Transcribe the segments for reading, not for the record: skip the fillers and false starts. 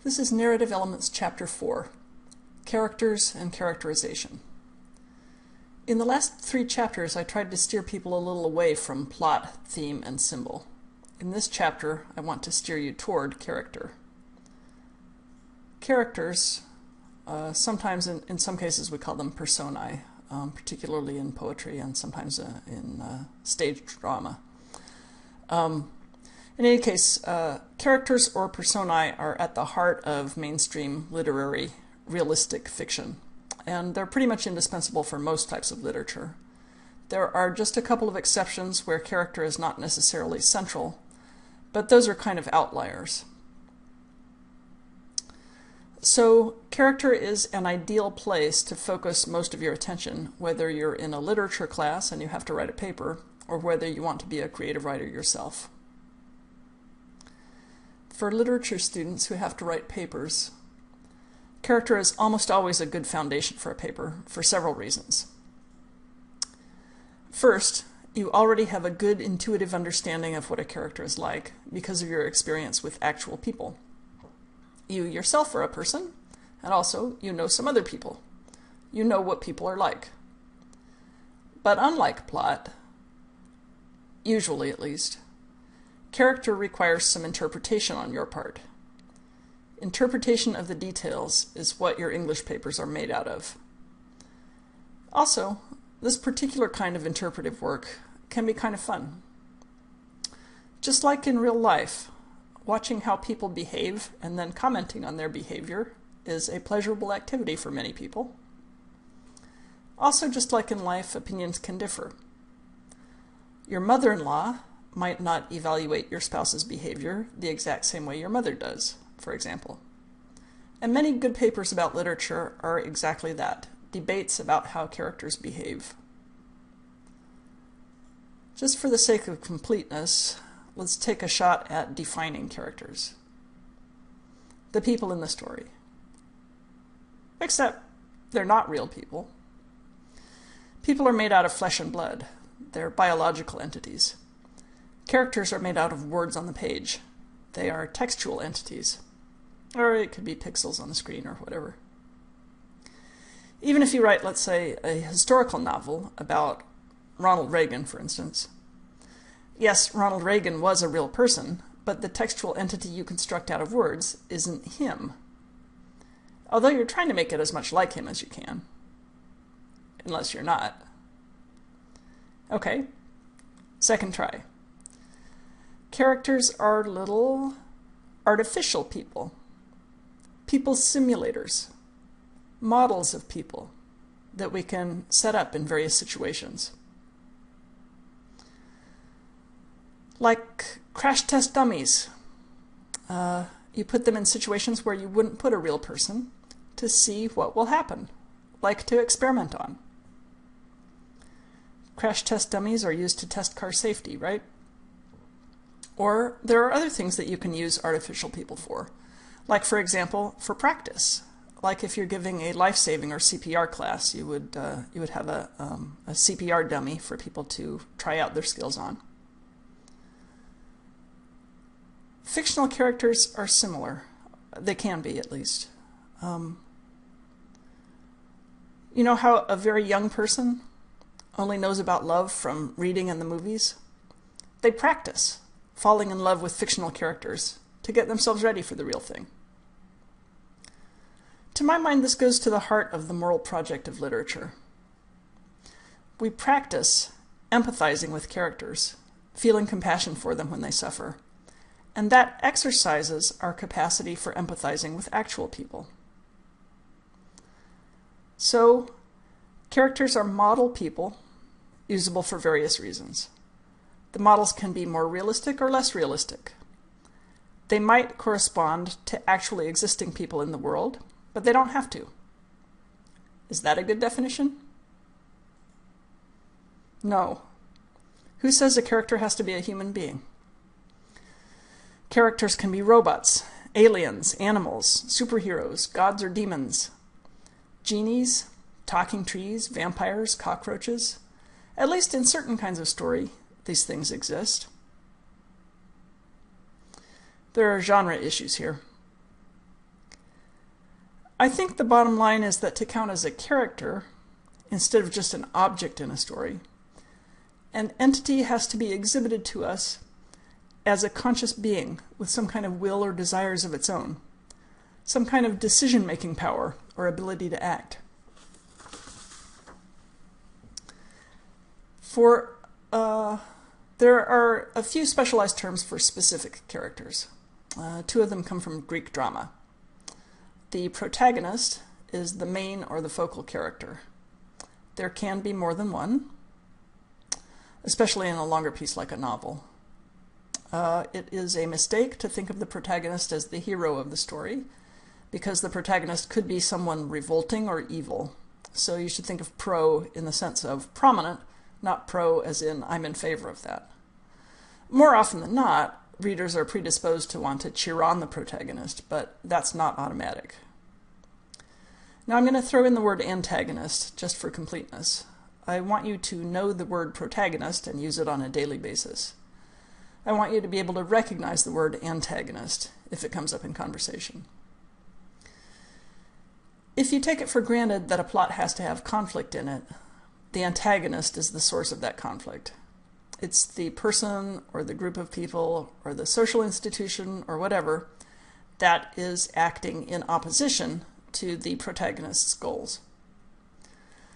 This is Narrative Elements Chapter 4, Characters and Characterization. In the last 3 chapters, I tried to steer people a little away from plot, theme, and symbol. In this chapter, I want to steer you toward character. Characters, sometimes in some cases we call them personae, particularly in poetry and sometimes in stage drama. In any case, characters or personae are at the heart of mainstream literary realistic fiction, and they're pretty much indispensable for most types of literature. There are just a couple of exceptions where character is not necessarily central, but those are kind of outliers. So, character is an ideal place to focus most of your attention, whether you're in a literature class and you have to write a paper, or whether you want to be a creative writer yourself. For literature students who have to write papers, character is almost always a good foundation for a paper for several reasons. First, you already have a good intuitive understanding of what a character is like because of your experience with actual people. You yourself are a person, and also you know some other people. You know what people are like. But unlike plot, usually at least, character requires some interpretation on your part. Interpretation of the details is what your English papers are made out of. Also, this particular kind of interpretive work can be kind of fun. Just like in real life, watching how people behave and then commenting on their behavior is a pleasurable activity for many people. Also, just like in life, opinions can differ. Your mother-in-law might not evaluate your spouse's behavior the exact same way your mother does, for example. And many good papers about literature are exactly that, debates about how characters behave. Just for the sake of completeness, let's take a shot at defining characters. The people in the story. Except they're not real people. People are made out of flesh and blood. They're biological entities. Characters are made out of words on the page. They are textual entities. Or it could be pixels on the screen or whatever. Even if you write, let's say, a historical novel about Ronald Reagan, for instance. Yes, Ronald Reagan was a real person, but the textual entity you construct out of words isn't him. Although you're trying to make it as much like him as you can. Unless you're not. Okay, second try. Characters are little artificial people. People simulators. Models of people that we can set up in various situations. Like crash test dummies. You put them in situations where you wouldn't put a real person to see what will happen, like to experiment on. Crash test dummies are used to test car safety, right? Or there are other things that you can use artificial people for, like, for example, for practice. Like if you're giving a life-saving or CPR class, you would have a CPR dummy for people to try out their skills on. Fictional characters are similar. They can be, at least. You know how a very young person only knows about love from reading in the movies? They practice falling in love with fictional characters to get themselves ready for the real thing. To my mind, this goes to the heart of the moral project of literature. We practice empathizing with characters, feeling compassion for them when they suffer, and that exercises our capacity for empathizing with actual people. So, characters are model people, usable for various reasons. The models can be more realistic or less realistic. They might correspond to actually existing people in the world, but they don't have to. Is that a good definition? No. Who says a character has to be a human being? Characters can be robots, aliens, animals, superheroes, gods or demons, genies, talking trees, vampires, cockroaches. At least in certain kinds of story, these things exist. There are genre issues here. I think the bottom line is that to count as a character, instead of just an object in a story, an entity has to be exhibited to us as a conscious being with some kind of will or desires of its own, some kind of decision-making power or ability to act. There are a few specialized terms for specific characters. Two of them come from Greek drama. The protagonist is the main or the focal character. There can be more than one, especially in a longer piece like a novel. It is a mistake to think of the protagonist as the hero of the story, because the protagonist could be someone revolting or evil. So you should think of pro in the sense of prominent, not pro as in I'm in favor of that. More often than not, readers are predisposed to want to cheer on the protagonist, but that's not automatic. Now I'm going to throw in the word antagonist just for completeness. I want you to know the word protagonist and use it on a daily basis. I want you to be able to recognize the word antagonist if it comes up in conversation. If you take it for granted that a plot has to have conflict in it, the antagonist is the source of that conflict. It's the person or the group of people or the social institution or whatever that is acting in opposition to the protagonist's goals.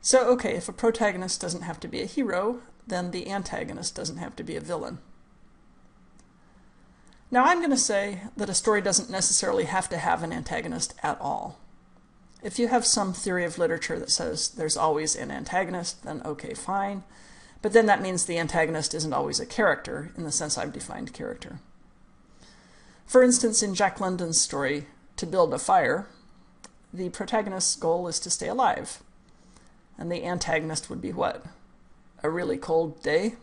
So, okay, if a protagonist doesn't have to be a hero, then the antagonist doesn't have to be a villain. Now, I'm going to say that a story doesn't necessarily have to have an antagonist at all. If you have some theory of literature that says there's always an antagonist, then okay, fine. But then that means the antagonist isn't always a character in the sense I've defined character. For instance, in Jack London's story, To Build a Fire, the protagonist's goal is to stay alive. And the antagonist would be what? A really cold day?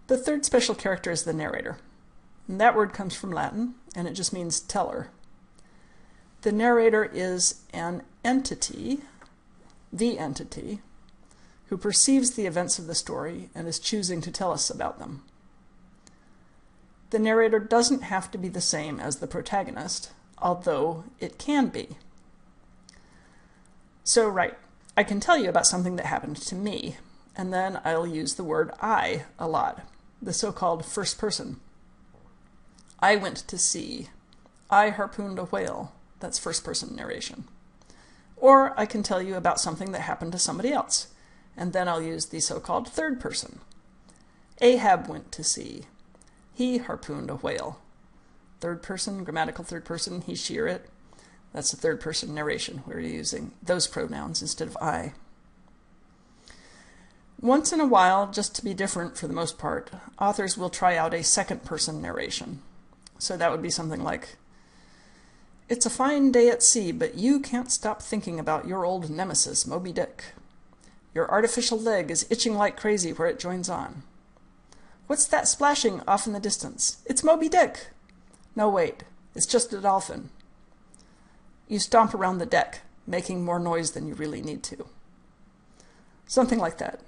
The third special character is the narrator. And that word comes from Latin, and it just means teller. The narrator is an entity, the entity, who perceives the events of the story and is choosing to tell us about them. The narrator doesn't have to be the same as the protagonist, although it can be. So, right, I can tell you about something that happened to me, and then I'll use the word I a lot, the so-called first person. I went to sea. I harpooned a whale. That's first person narration. Or I can tell you about something that happened to somebody else, and then I'll use the so-called third person. Ahab went to sea. He harpooned a whale. Third person, grammatical third person, he, she, or it. That's the third person narration. We're using those pronouns instead of I. Once in a while, just to be different for the most part, authors will try out a second person narration. So that would be something like, it's a fine day at sea, but you can't stop thinking about your old nemesis, Moby Dick. Your artificial leg is itching like crazy where it joins on. What's that splashing off in the distance? It's Moby Dick. No, wait, it's just a dolphin. You stomp around the deck, making more noise than you really need to. Something like that.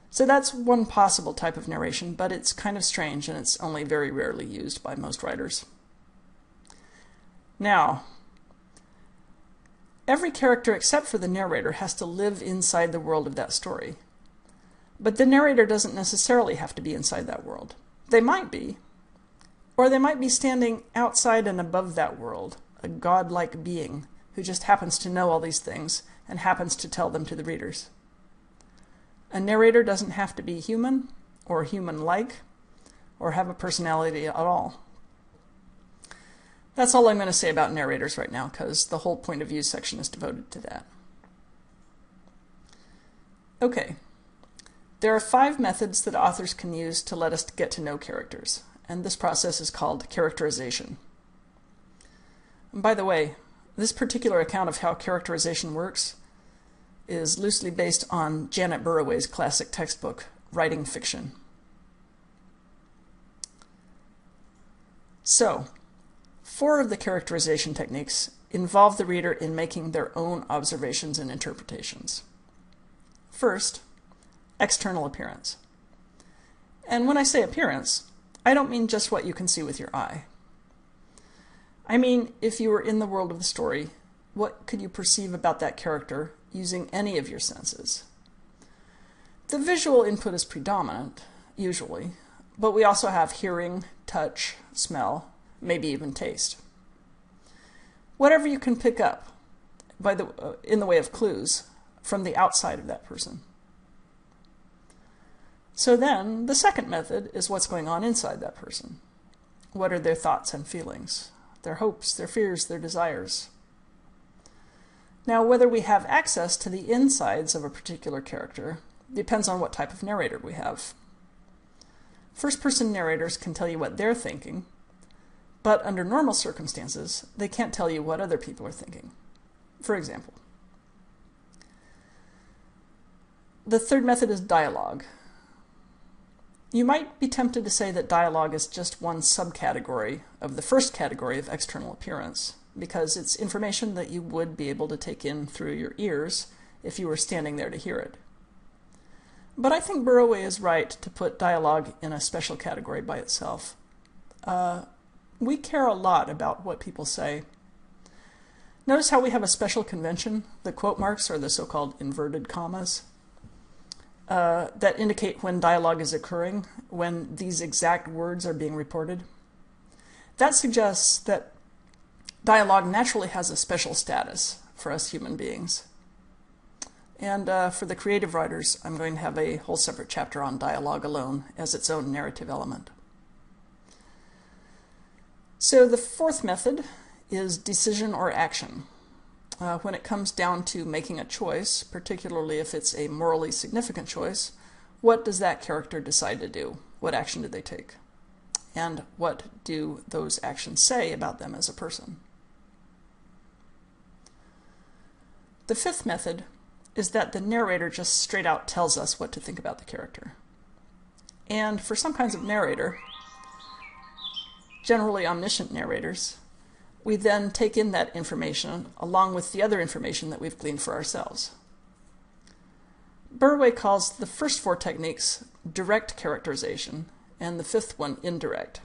So that's one possible type of narration, but it's kind of strange and it's only very rarely used by most writers. Now, every character except for the narrator has to live inside the world of that story. But the narrator doesn't necessarily have to be inside that world. They might be, or they might be standing outside and above that world, a godlike being who just happens to know all these things and happens to tell them to the readers. A narrator doesn't have to be human or human-like or have a personality at all. That's all I'm going to say about narrators right now, because the whole point of view section is devoted to that. Okay, there are 5 methods that authors can use to let us get to know characters, and this process is called characterization. And by the way, this particular account of how characterization works is loosely based on Janet Burroway's classic textbook, Writing Fiction. So, 4 of the characterization techniques involve the reader in making their own observations and interpretations. First, external appearance. And when I say appearance, I don't mean just what you can see with your eye. I mean, if you were in the world of the story, what could you perceive about that character using any of your senses? The visual input is predominant, usually, but we also have hearing, touch, smell, maybe even taste. Whatever you can pick up in the way of clues from the outside of that person. So then, the second method is what's going on inside that person. What are their thoughts and feelings, their hopes, their fears, their desires? Now, whether we have access to the insides of a particular character depends on what type of narrator we have. First-person narrators can tell you what they're thinking, but under normal circumstances, they can't tell you what other people are thinking. For example, the third method is dialogue. You might be tempted to say that dialogue is just one subcategory of the first category of external appearance, because it's information that you would be able to take in through your ears if you were standing there to hear it. But I think Braithwaite is right to put dialogue in a special category by itself. We care a lot about what people say. Notice how we have a special convention, the quote marks, or the so-called inverted commas, that indicate when dialogue is occurring, when these exact words are being reported. That suggests that dialogue naturally has a special status for us human beings. And for the creative writers, I'm going to have a whole separate chapter on dialogue alone as its own narrative element. So the fourth method is decision or action. When it comes down to making a choice, particularly if it's a morally significant choice, what does that character decide to do? What action do they take? And what do those actions say about them as a person? The fifth method is that the narrator just straight out tells us what to think about the character. And for some kinds of narrator, generally omniscient narrators, we then take in that information along with the other information that we've gleaned for ourselves. Braithwaite calls the first four techniques direct characterization and the fifth one indirect.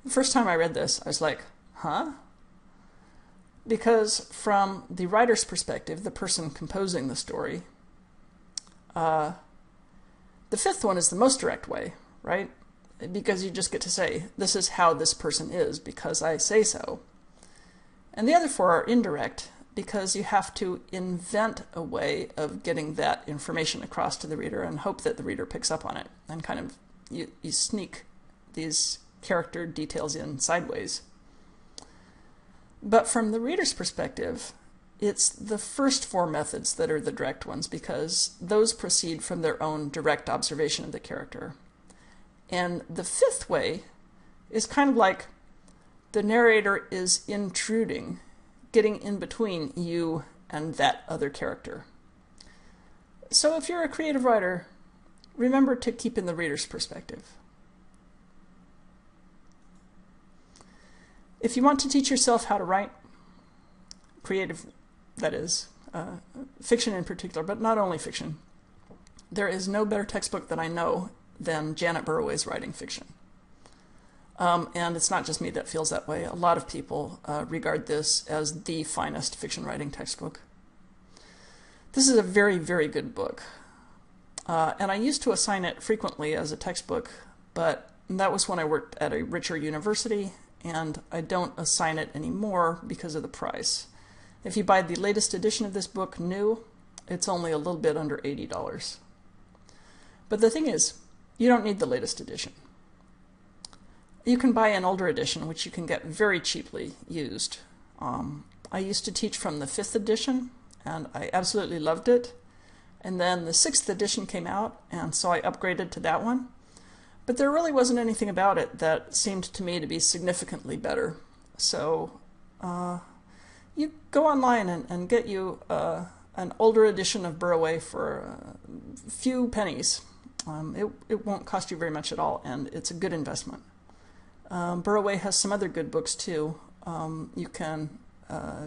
The first time I read this, I was like, huh? Because from the writer's perspective, the person composing the story, the fifth one is the most direct way, right? Because you just get to say, this is how this person is because I say so. And the other four are indirect because you have to invent a way of getting that information across to the reader and hope that the reader picks up on it and kind of you sneak these character details in sideways. But from the reader's perspective, it's the first four methods that are the direct ones because those proceed from their own direct observation of the character. And the fifth way is kind of like the narrator is intruding, getting in between you and that other character. So if you're a creative writer, remember to keep in the reader's perspective. If you want to teach yourself how to write, creative, that is, fiction in particular, but not only fiction, there is no better textbook that I know than Janet Burroway's Writing Fiction. And it's not just me that feels that way. A lot of people regard this as the finest fiction writing textbook. This is a very, very good book. And I used to assign it frequently as a textbook, but that was when I worked at a richer university, and I don't assign it anymore because of the price. If you buy the latest edition of this book new, it's only a little bit under $80. But the thing is, you don't need the latest edition. You can buy an older edition, which you can get very cheaply used. I used to teach from the 5th edition, and I absolutely loved it. And then the 6th edition came out, and so I upgraded to that one. But there really wasn't anything about it that seemed to me to be significantly better. So you go online and get you an older edition of Braithwaite for a few pennies. It won't cost you very much at all, and it's a good investment. Braithwaite has some other good books too. You can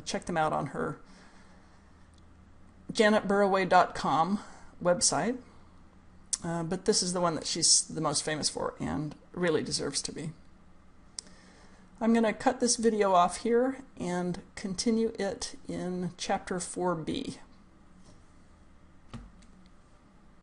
check them out on her janetburroway.com website. But this is the one that she's the most famous for and really deserves to be. I'm going to cut this video off here and continue it in Chapter 4B.